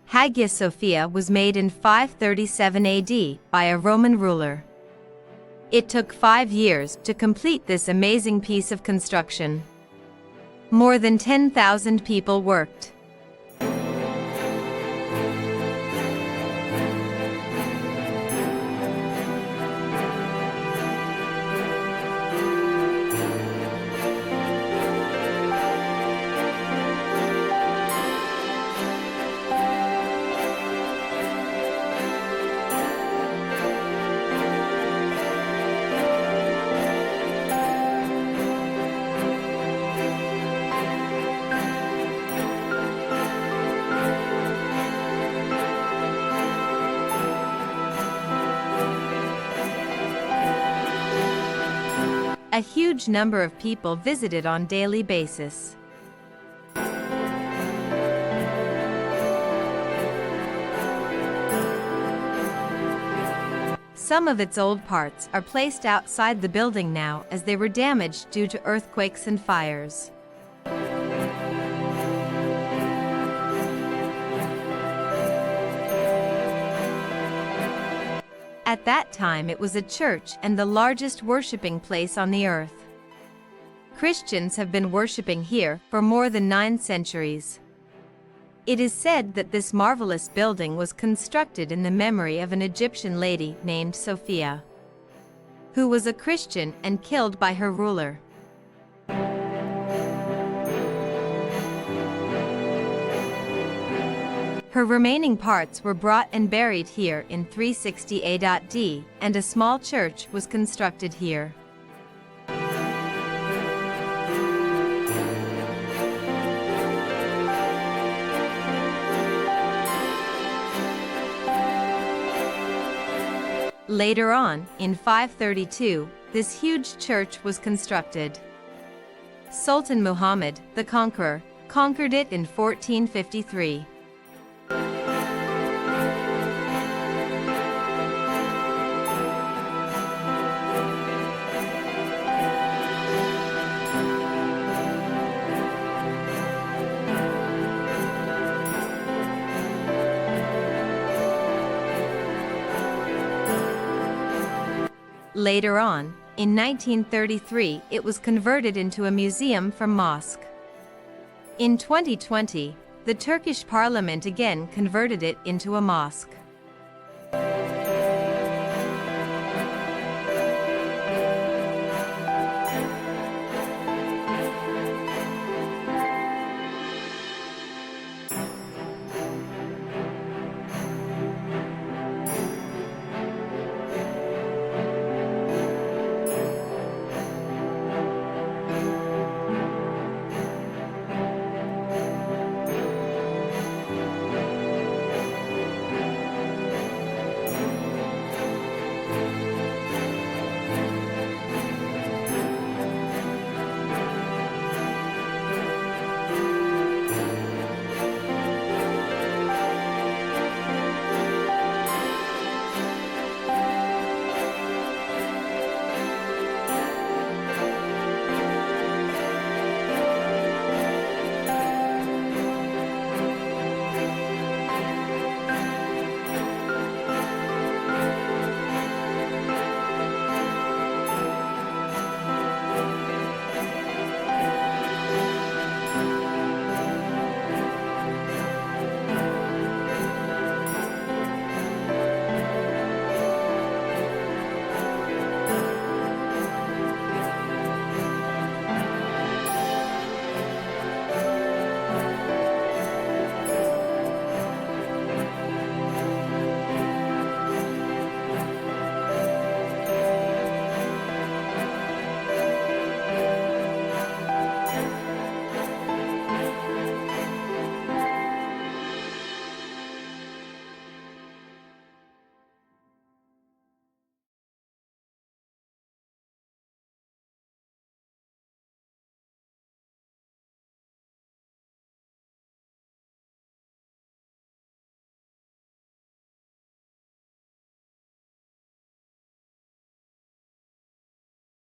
Hagia Sophia was made in 537 AD by a Roman ruler. It took 5 years to complete this amazing piece of construction. More than 10,000 people worked. A huge number of people visited on daily basis. Some of its old parts are placed outside the building now as they were damaged due to earthquakes and fires. At that time it was a church and the largest worshipping place on the earth. Christians have been worshipping here for more than 9 centuries. It is said that this marvelous building was constructed in the memory of an Egyptian lady named Sophia, who was a Christian and killed by her ruler. Her remaining parts were brought and buried here in 360 AD, and a small church was constructed here. Later on, in 532, this huge church was constructed. Sultan Muhammad, the Conqueror, conquered it in 1453. Later on, in 1933, it was converted into a museum from mosque. In 2020, the Turkish parliament again converted it into a mosque.